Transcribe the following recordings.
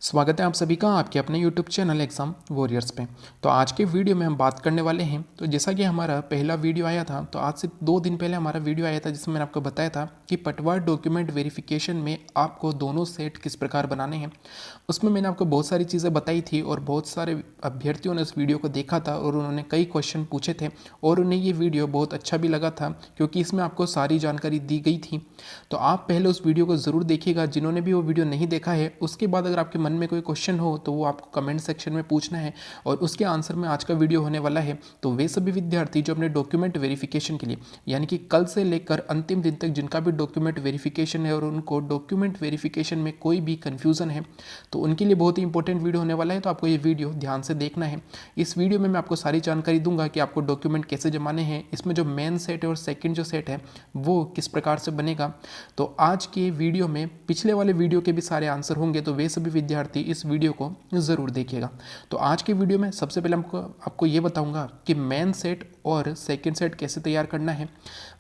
स्वागत है आप सभी का आपके अपने YouTube चैनल एग्ज़ाम वॉरियर्स पे। तो आज के वीडियो में हम बात करने वाले हैं, तो जैसा कि हमारा पहला वीडियो आया था, तो आज से 2 दिन पहले हमारा वीडियो आया था जिसमें मैंने आपको बताया था कि पटवार डॉक्यूमेंट वेरिफिकेशन में आपको दोनों सेट किस प्रकार बनाने हैं। उसमें मैंने आपको बहुत सारी चीज़ें बताई थी और बहुत सारे अभ्यर्थियों ने उस वीडियो को देखा था और उन्होंने कई क्वेश्चन पूछे थे और उन्हें ये वीडियो बहुत अच्छा भी लगा था क्योंकि इसमें आपको सारी जानकारी दी गई थी। तो आप पहले उस वीडियो को ज़रूर देखिएगा। जिन्होंने भी वो वीडियो नहीं देखा है, उसके बाद अगर आपके मन में कोई क्वेश्चन हो तो वो आपको कमेंट सेक्शन में पूछना है और उसके आंसर में आज का वीडियो होने वाला है। तो वे सभी विद्यार्थी जो अपने डॉक्यूमेंट वेरिफिकेशन के लिए यानी कि कल से लेकर अंतिम दिन तक जिनका भी डॉक्यूमेंट वेरिफिकेशन है और उनको डॉक्यूमेंट वेरिफिकेशन में कोई भी कन्फ्यूज़न है, तो उनके लिए बहुत ही इंपॉर्टेंट वीडियो होने वाला है। तो आपको ये वीडियो ध्यान से देखना है। इस वीडियो में मैं आपको सारी जानकारी दूंगा कि आपको डॉक्यूमेंट कैसे जमाने हैं, इसमें जो मेन सेट है और सेकंड जो सेट है वो किस प्रकार से बनेगा। तो आज के वीडियो में पिछले वाले वीडियो के भी सारे आंसर होंगे, तो वे सभी विद्यार्थी इस वीडियो को ज़रूर देखिएगा। तो आज के वीडियो में सबसे पहले आपको ये बताऊंगा कि मेन सेट और सेकंड सेट कैसे तैयार करना है।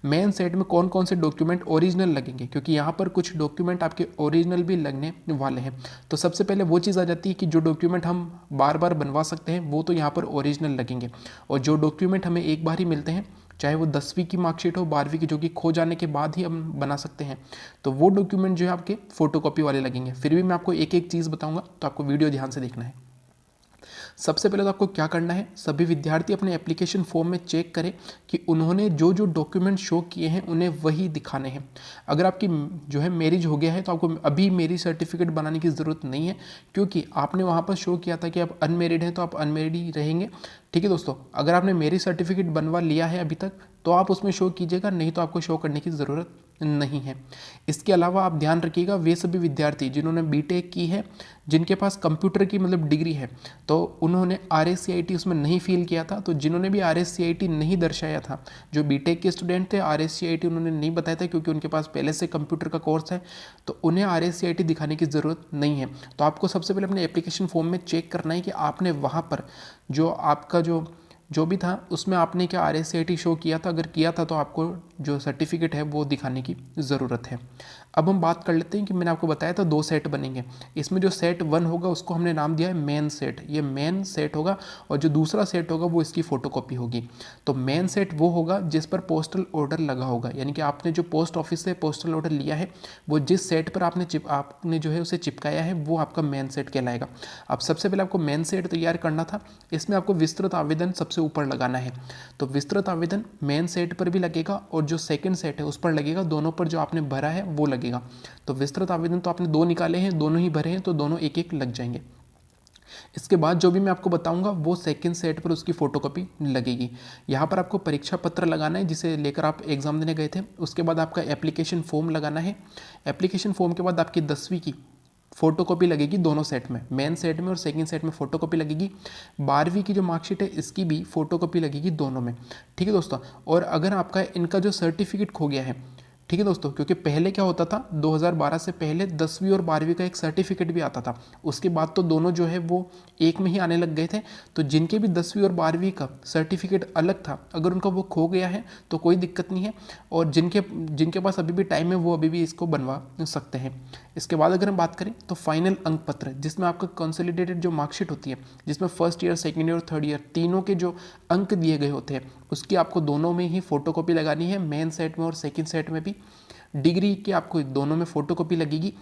मेन सेट में कौन कौन से डॉक्यूमेंट ओरिजिनल लगेंगे, क्योंकि यहाँ पर कुछ डॉक्यूमेंट आपके ओरिजिनल भी लगने वाले हैं। तो सबसे पहले वो चीज़ आ जाती है कि जो डॉक्यूमेंट हम बार बार बनवा सकते हैं वो तो यहाँ पर ओरिजिनल लगेंगे, और जो डॉक्यूमेंट हमें एक बार ही मिलते हैं, चाहे वो 10वीं की मार्कशीट हो, 12वीं की, जो कि खो जाने के बाद ही हम बना सकते हैं, तो वो डॉक्यूमेंट जो है आपके फोटोकॉपी वाले लगेंगे। फिर भी मैं आपको एक एक चीज़ बताऊंगा, तो आपको वीडियो ध्यान से देखना है। सबसे पहले तो आपको क्या करना है, सभी विद्यार्थी अपने एप्लीकेशन फॉर्म में चेक करें कि उन्होंने जो जो डॉक्यूमेंट शो किए हैं उन्हें वही दिखाने हैं। अगर आपकी जो है मैरिज हो गया है तो आपको अभी मैरिज सर्टिफिकेट बनाने की ज़रूरत नहीं है, क्योंकि आपने वहाँ पर शो किया था कि आप अनमेरिड हैं, तो आप अनमेरिड ही रहेंगे। ठीक है दोस्तों, अगर आपने मैरिज सर्टिफिकेट बनवा लिया है अभी तक तो आप उसमें शो कीजिएगा, नहीं तो आपको शो करने की ज़रूरत नहीं है। इसके अलावा आप ध्यान रखिएगा, वे सभी विद्यार्थी जिन्होंने बीटेक की है, जिनके पास कंप्यूटर की डिग्री है, तो उन्होंने RSCIT उसमें नहीं फिल किया था। तो जिन्होंने भी RSCIT नहीं दर्शाया था, जो बीटेक के स्टूडेंट थे, RSCIT उन्होंने नहीं बताया था क्योंकि उनके पास पहले से कंप्यूटर का कोर्स है, तो उन्हें RSCIT दिखाने की ज़रूरत नहीं है। तो आपको सबसे पहले अपने एप्लीकेशन फॉर्म में चेक करना है कि आपने वहाँ पर जो आपका जो भी था उसमें आपने क्या RSCIT शो किया था। अगर किया था तो आपको जो सर्टिफिकेट है वो दिखाने की ज़रूरत है। अब हम बात कर लेते हैं कि मैंने आपको बताया था 2 सेट बनेंगे। इसमें जो सेट 1 होगा उसको हमने नाम दिया है मेन सेट, ये मेन सेट होगा, और जो दूसरा सेट होगा वो इसकी फ़ोटोकॉपी होगी। तो मेन सेट वो होगा जिस पर पोस्टल ऑर्डर लगा होगा, यानी कि आपने जो पोस्ट ऑफिस से पोस्टल ऑर्डर लिया है, वो जिस सेट पर आपने जो है उसे चिपकाया है वो आपका मेन सेट कहलाएगा। अब सबसे पहले आपको मेन सेट तैयार करना था। इसमें आपको विस्तृत आवेदन सबसे ऊपर लगाना है। तो विस्तृत आवेदन मेन सेट पर भी लगेगा और जो सेकंड सेट है उस पर लगेगा, दोनों पर जो आपने भरा है वो लगेगा। तो विस्तृत आवेदन तो आपने 2 निकाले हैं, दोनों ही भरे हैं, तो दोनों एक एक लग जाएंगे। इसके बाद जो भी मैं आपको बताऊंगा वो सेकंड सेट पर उसकी फ़ोटोकॉपी लगेगी। यहाँ पर आपको परीक्षा पत्र लगाना है जिसे लेकर आप एग्ज़ाम देने गए थे। उसके बाद आपका एप्लीकेशन फॉर्म लगाना है। एप्लीकेशन फॉर्म के बाद आपकी 10वीं की फ़ोटोकॉपी लगेगी दोनों सेट में, मेन सेट में और सेकंड सेट में फ़ोटोकॉपी लगेगी। 12वीं की जो मार्कशीट है इसकी भी फ़ोटोकॉपी लगेगी दोनों में। ठीक है दोस्तों, और अगर आपका इनका जो सर्टिफिकेट खो गया है, ठीक है दोस्तों, क्योंकि पहले क्या होता था, 2012 से पहले 10वीं और 12वीं का एक सर्टिफिकेट भी आता था, उसके बाद तो दोनों जो है वो एक में ही आने लग गए थे। तो जिनके भी 10वीं और 12वीं का सर्टिफिकेट अलग था, अगर उनका वो खो गया है तो कोई दिक्कत नहीं है, और जिनके पास अभी भी टाइम है वो अभी भी इसको बनवा सकते हैं। इसके बाद अगर हम बात करें तो फाइनल अंक पत्र, जिसमें आपका कंसोलिडेटेड जो मार्कशीट होती है, जिसमें फर्स्ट ईयर, सेकेंड ईयर और थर्ड ईयर तीनों के जो अंक दिए गए होते हैं, उसकी आपको दोनों में ही फ़ोटोकॉपी लगानी है, मेन सेट में और सेकंड सेट में भी। डिग्री की आपको दोनों में फ़ोटोकॉपी लगेगी।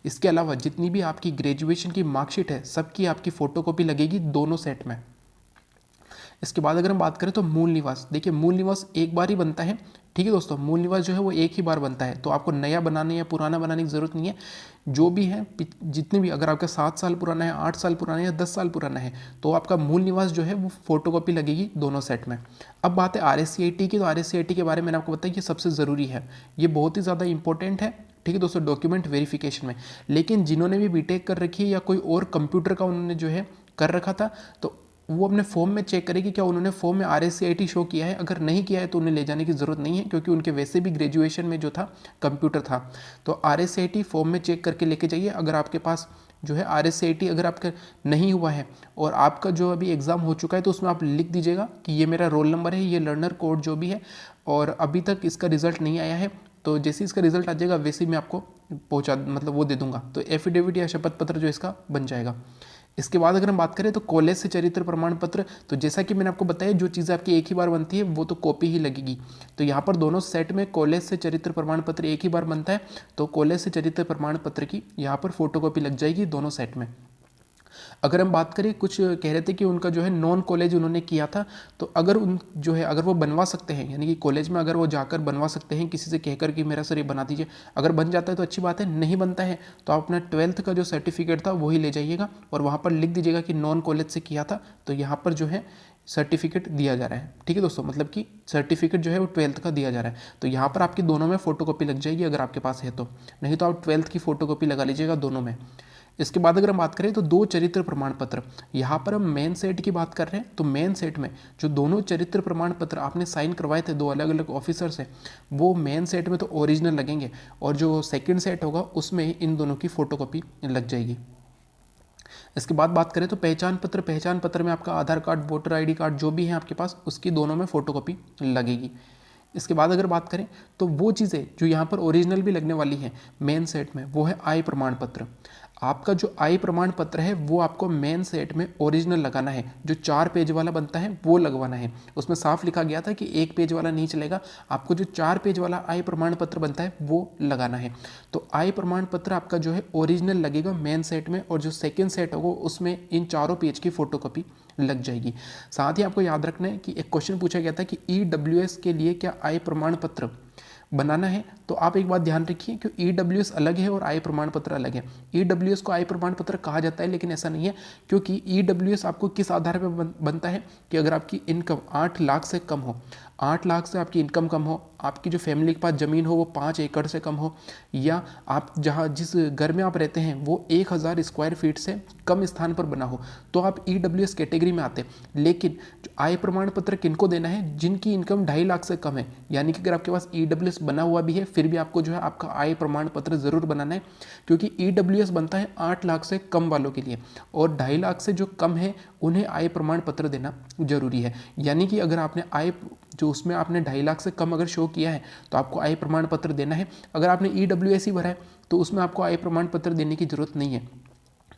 इसके अलावा जितनी भी आपकी ग्रेजुएशन की मार्कशीट है सबकी आपकी फ़ोटोकॉपी लगेगी दोनों सेट में। इसके बाद अगर हम बात करें तो मूल निवास, देखिए मूल निवास एक बार ही बनता है। ठीक है दोस्तों, मूल निवास जो है वो एक ही बार बनता है, तो आपको नया बनाने या पुराना बनाने की ज़रूरत नहीं है। जो भी है, जितने भी, अगर आपका 7 साल पुराना है, 8 साल पुराना है या 10 साल पुराना है, तो आपका मूल निवास जो है वो फ़ोटोकॉपी लगेगी दोनों सेट में। अब बात है RSCIT की, तो RSCIT के बारे में मैंने आपको बताया कि सबसे ज़रूरी है, ये बहुत ही ज़्यादा इंपॉर्टेंट है। ठीक है दोस्तों, डॉक्यूमेंट वेरिफिकेशन में। लेकिन जिन्होंने भी बीटेक कर रखी है या कोई और कंप्यूटर का उन्होंने जो है कर रखा था, तो वो अपने फॉर्म में चेक करें कि क्या उन्होंने फॉर्म में RSCIT शो किया है। अगर नहीं किया है तो उन्हें ले जाने की ज़रूरत नहीं है, क्योंकि उनके वैसे भी ग्रेजुएशन में जो था कंप्यूटर था। तो RSCIT फॉर्म में चेक करके लेके जाइए। अगर आपके पास जो है RSCIT अगर आपका नहीं हुआ है और आपका जो अभी एग्ज़ाम हो चुका है, तो उसमें आप लिख दीजिएगा कि ये मेरा रोल नंबर है, ये लर्नर कोड जो भी है, और अभी तक इसका रिज़ल्ट नहीं आया है, तो जैसे इसका रिजल्ट आ जाएगा वैसे ही मैं आपको पहुँचा मतलब वो दे दूंगा, तो एफिडेविट या शपथ पत्र जो इसका बन जाएगा। इसके बाद अगर हम बात करें तो कॉलेज से चरित्र प्रमाण पत्र, तो जैसा कि मैंने आपको बताया जो चीज़ें आपकी एक ही बार बनती है वो तो कॉपी ही लगेगी। तो यहाँ पर दोनों सेट में कॉलेज से चरित्र प्रमाण पत्र एक ही बार बनता है, तो कॉलेज से चरित्र प्रमाण पत्र की यहाँ पर फोटोकॉपी लग जाएगी दोनों सेट में। अगर हम बात करें, कुछ कह रहे थे कि उनका जो है नॉन कॉलेज उन्होंने किया था, तो अगर उन जो है अगर वो बनवा सकते हैं, यानी कि कॉलेज में अगर वो जाकर बनवा सकते हैं किसी से कहकर कि मेरा सर ये बना दीजिए, अगर बन जाता है तो अच्छी बात है, नहीं बनता है तो आप अपना 12th का जो सर्टिफिकेट था वही ले जाइएगा और वहाँ पर लिख दीजिएगा कि नॉन कॉलेज से किया था, तो यहाँ पर जो है सर्टिफिकेट दिया जा रहा है। ठीक है दोस्तों, मतलब कि सर्टिफिकेट जो है वो 12th का दिया जा रहा है, तो यहाँ पर आपकी दोनों में फोटोकॉपी लग जाएगी अगर आपके पास है तो, नहीं तो आप 12th की फोटोकॉपी लगा लीजिएगा दोनों में। इसके बाद अगर हम बात करें तो 2 चरित्र प्रमाण पत्र, यहाँ पर हम मेन सेट की बात कर रहे हैं, तो मेन सेट में जो दोनों चरित्र प्रमाण पत्र आपने साइन करवाए थे 2 अलग अलग ऑफिसर से, वो मेन सेट में तो ओरिजिनल लगेंगे और जो सेकंड सेट होगा उसमें इन दोनों की फोटोकॉपी लग जाएगी। इसके बाद बात करें तो पहचान पत्र में आपका आधार कार्ड, वोटर ID कार्ड जो भी है आपके पास, उसकी दोनों में फोटोकॉपी लगेगी। इसके बाद अगर बात करें तो वो चीज़ें जो यहाँ पर ओरिजिनल भी लगने वाली हैं मेन सेट में, वो है आय प्रमाण पत्र। आपका जो आय प्रमाण पत्र है वो आपको मेन सेट में ओरिजिनल लगाना है, जो 4 पेज वाला बनता है वो लगवाना है। उसमें साफ लिखा गया था कि 1 पेज वाला नहीं चलेगा, आपको जो 4 पेज वाला आय प्रमाण पत्र बनता है वो लगाना है। तो आय प्रमाण पत्र आपका जो है ओरिजिनल लगेगा मेन सेट में, और जो सेकेंड सेट होगा उसमें इन चारों पेज की फोटोकॉपी लग जाएगी। साथ ही आपको याद रखना है कि एक क्वेश्चन पूछा गया था कि EWS के लिए क्या आय प्रमाण पत्र बनाना है, तो आप एक बात ध्यान रखिए कि EWS अलग है और आय प्रमाण पत्र अलग है। EWS को आय प्रमाण पत्र कहा जाता है लेकिन ऐसा नहीं है, क्योंकि EWS आपको किस आधार पर बनता है कि अगर आपकी इनकम 8 लाख से कम हो, 8 लाख से आपकी इनकम कम हो, आपकी जो फैमिली के पास ज़मीन हो वो 5 एकड़ से कम हो, या आप जिस घर में आप रहते हैं वो 1000 स्क्वायर फीट से कम स्थान पर बना हो, तो आप EWS कैटेगरी में आते हैं। लेकिन जो आय प्रमाण पत्र किनको देना है, जिनकी इनकम 2.5 लाख से कम है, यानी कि अगर आपके पास EWS बना हुआ भी है फिर भी आपको जो है आपका आय प्रमाण पत्र ज़रूर बनाना है, क्योंकि EWS बनता है 8 लाख से कम वालों के लिए, और 2.5 लाख से जो कम है उन्हें आय प्रमाण पत्र देना जरूरी है। यानी कि अगर आपने आय जो उसमें आपने 2.5 लाख से कम अगर शो किया है तो आपको आय प्रमाण पत्र देना है। अगर आपने EWS ही भरा है तो उसमें आपको आय प्रमाण पत्र देने की जरूरत नहीं है।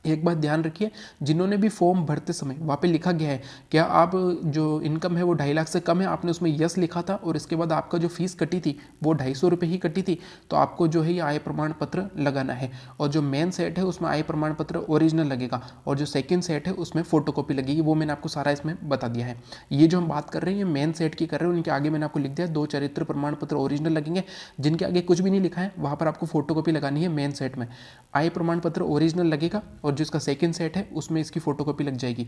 एक बात ध्यान रखिए, जिन्होंने भी फॉर्म भरते समय वहाँ पे लिखा गया है क्या आप जो इनकम है वो 2.5 लाख से कम है, आपने उसमें यस लिखा था और इसके बाद आपका जो फीस कटी थी वो 250 रुपये ही कटी थी, तो आपको जो है ये आय प्रमाण पत्र लगाना है। और जो मेन सेट है उसमें आय प्रमाण पत्र ओरिजिनल लगेगा, और जो सेकेंड सेट है उसमें फोटोकॉपी लगेगी, वो मैंने आपको सारा इसमें बता दिया है। ये जो हम बात कर रहे हैं ये मेन सेट की कर रहे हैं, उनके आगे मैंने आपको लिख दिया 2 चरित्र प्रमाण पत्र ओरिजिनल लगेंगे, जिनके आगे कुछ भी नहीं लिखा है वहाँ पर आपको फोटोकॉपी लगानी है। मेन सेट में आय प्रमाण पत्र ओरिजिनल लगेगा और जो इसका सेकेंड सेट है उसमें इसकी फोटोकॉपी लग जाएगी।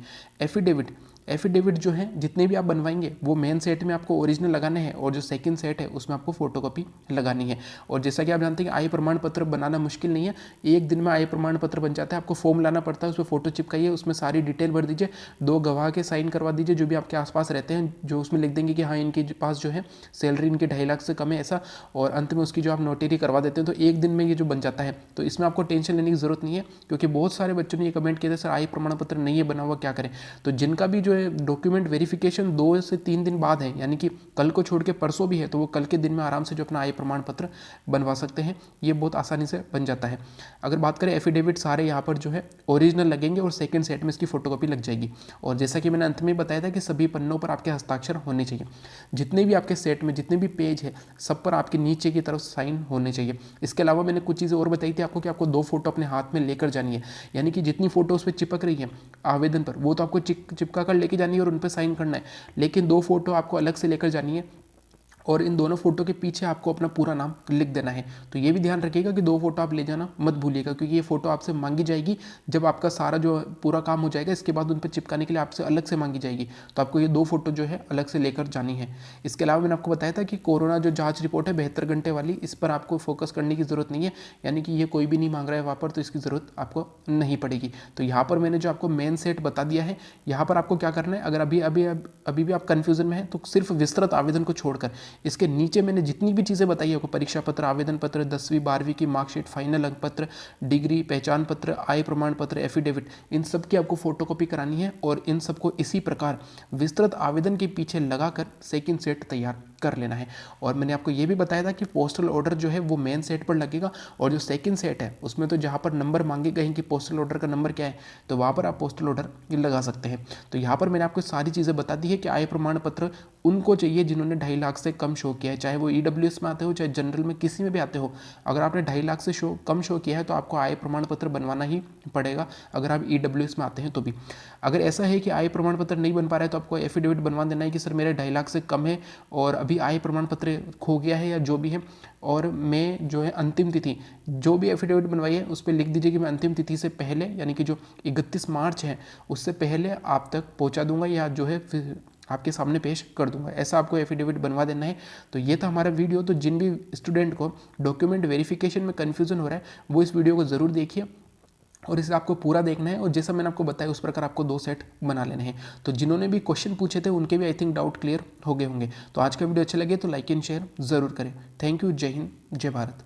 एफिडेविट जो है जितने भी आप बनवाएंगे वो मेन सेट में आपको ओरिजिनल लगाने हैं, और जो सेकंड सेट है उसमें आपको फोटोकॉपी लगानी है। और जैसा कि आप जानते हैं कि आय प्रमाण पत्र बनाना मुश्किल नहीं है, एक दिन में आय प्रमाण पत्र बन जाता है। आपको फॉर्म लाना पड़ता है, उसमें फोटो चिपकाइए, उसमें सारी डिटेल भर दीजिए, 2 गवाह के साइन करवा दीजिए जो भी आपके आसपास रहते हैं, जो उसमें लिख देंगे कि हाँ इनके पास जो है सैलरी इनकी 2.5 लाख से कम है ऐसा, और अंत में उसकी जो आप नोटरी करवा देते हैं तो एक दिन में ये जो बन जाता है। तो इसमें आपको टेंशन लेने की जरूरत नहीं है, क्योंकि बहुत सारे बच्चों ने ये कमेंट किया था सर आय प्रमाण पत्र नहीं है बना हुआ क्या करें। तो जिनका भी जो है डॉक्यूमेंट वेरिफिकेशन 2 से 3 दिन बाद है, यानी कि कल को छोड़ के परसों भी है, तो वो कल के दिन में आराम से जो अपना आय प्रमाण पत्र बनवा सकते हैं, ये बहुत आसानी से बन जाता है। अगर बात करें एफिडेविट सारे यहाँ पर जो है ओरिजिनल लगेंगे और सेकंड सेट में इसकी फोटोकॉपी लग जाएगी। और जैसा कि मैंने अंत में बताया था कि सभी पन्नों पर आपके हस्ताक्षर होने चाहिए, जितने भी आपके सेट में जितने भी पेज है सब पर आपके नीचे की तरफ साइन होने चाहिए। इसके अलावा मैंने कुछ चीज़ें और बताई थी आपको कि आपको 2 फोटो अपने हाथ में लेकर जानी है, यानी कि जितनी फोटो उस पर चिपक रही है आवेदन पर वो तो आपको चिपका कर लेके जानी है और उन पर साइन करना है, लेकिन 2 फोटो आपको अलग से लेकर जानी है, और इन दोनों फोटो के पीछे आपको अपना पूरा नाम लिख देना है। तो ये भी ध्यान रखिएगा कि 2 फोटो आप ले जाना मत भूलिएगा, क्योंकि ये फोटो आपसे मांगी जाएगी जब आपका सारा जो पूरा काम हो जाएगा, इसके बाद उन पर चिपकाने के लिए आपसे अलग से मांगी जाएगी, तो आपको ये 2 फोटो जो है अलग से लेकर जानी है। इसके अलावा मैंने आपको बताया था कि कोरोना जो जाँच रिपोर्ट है 72 घंटे वाली, इस पर आपको फोकस करने की ज़रूरत नहीं है, यानी कि ये कोई भी नहीं मांग रहा है वहाँ पर, तो इसकी ज़रूरत आपको नहीं पड़ेगी। तो यहाँ पर मैंने जो आपको मेन सेट बता दिया है, यहाँ पर आपको क्या करना है, अगर अभी भी आप कन्फ्यूजन में हैं तो सिर्फ विस्तृत आवेदन को छोड़कर इसके नीचे मैंने जितनी भी चीज़ें बताई है आपको, परीक्षा पत्र, आवेदन पत्र, 10वीं 12वीं की मार्कशीट, फाइनल अंक पत्र, डिग्री, पहचान पत्र, आय प्रमाण पत्र, एफिडेविट, इन सब की आपको फोटोकॉपी करानी है, और इन सबको इसी प्रकार विस्तृत आवेदन के पीछे लगाकर सेकंड सेट तैयार कर लेना है। और मैंने आपको ये भी बताया था कि पोस्टल ऑर्डर जो है वो मेन सेट पर लगेगा, और जो सेकंड सेट है उसमें तो जहाँ पर नंबर मांगे गए हैं कि पोस्टल ऑर्डर का नंबर क्या है, तो वहाँ पर आप पोस्टल ऑर्डर लगा सकते हैं। तो यहाँ पर मैंने आपको सारी चीज़ें बता दी है कि आय प्रमाण पत्र उनको चाहिए जिन्होंने 2.5 लाख से कम शो किया है, चाहे वो EWS में आते हो चाहे जनरल में किसी में भी आते हो। अगर आपने 2.5 लाख से कम शो किया है तो आपको आय प्रमाण पत्र बनवाना ही पड़ेगा, अगर आप EWS में आते हैं तो भी। अगर ऐसा है कि आय प्रमाण पत्र नहीं बन पा रहा है तो आपको एफिडेविट बनवा देना है कि सर मेरे 2.5 लाख से कम है और अभी आय प्रमाण पत्र खो गया है या जो भी है, और मैं जो है अंतिम तिथि जो भी एफिडेविट बनवाई है उस पर लिख दीजिए कि मैं अंतिम तिथि से पहले, यानी कि जो 31 मार्च है उससे पहले आप तक पहुंचा दूंगा या जो है फिर आपके सामने पेश कर दूंगा। ऐसा आपको एफिडेविट बनवा देना है। तो ये था हमारा वीडियो। तो जिन भी स्टूडेंट को डॉक्यूमेंट वेरिफिकेशन में कन्फ्यूजन हो रहा है वो इस वीडियो को ज़रूर देखिए, और इसे आपको पूरा देखना है, और जैसा मैंने आपको बताया उस प्रकार आपको 2 सेट बना लेने हैं। तो जिन्होंने भी क्वेश्चन पूछे थे उनके भी आई थिंक डाउट क्लियर हो गए होंगे। तो आज का वीडियो अच्छा लगे तो लाइक एंड शेयर ज़रूर करें। Thank you. जय हिंद, जय भारत।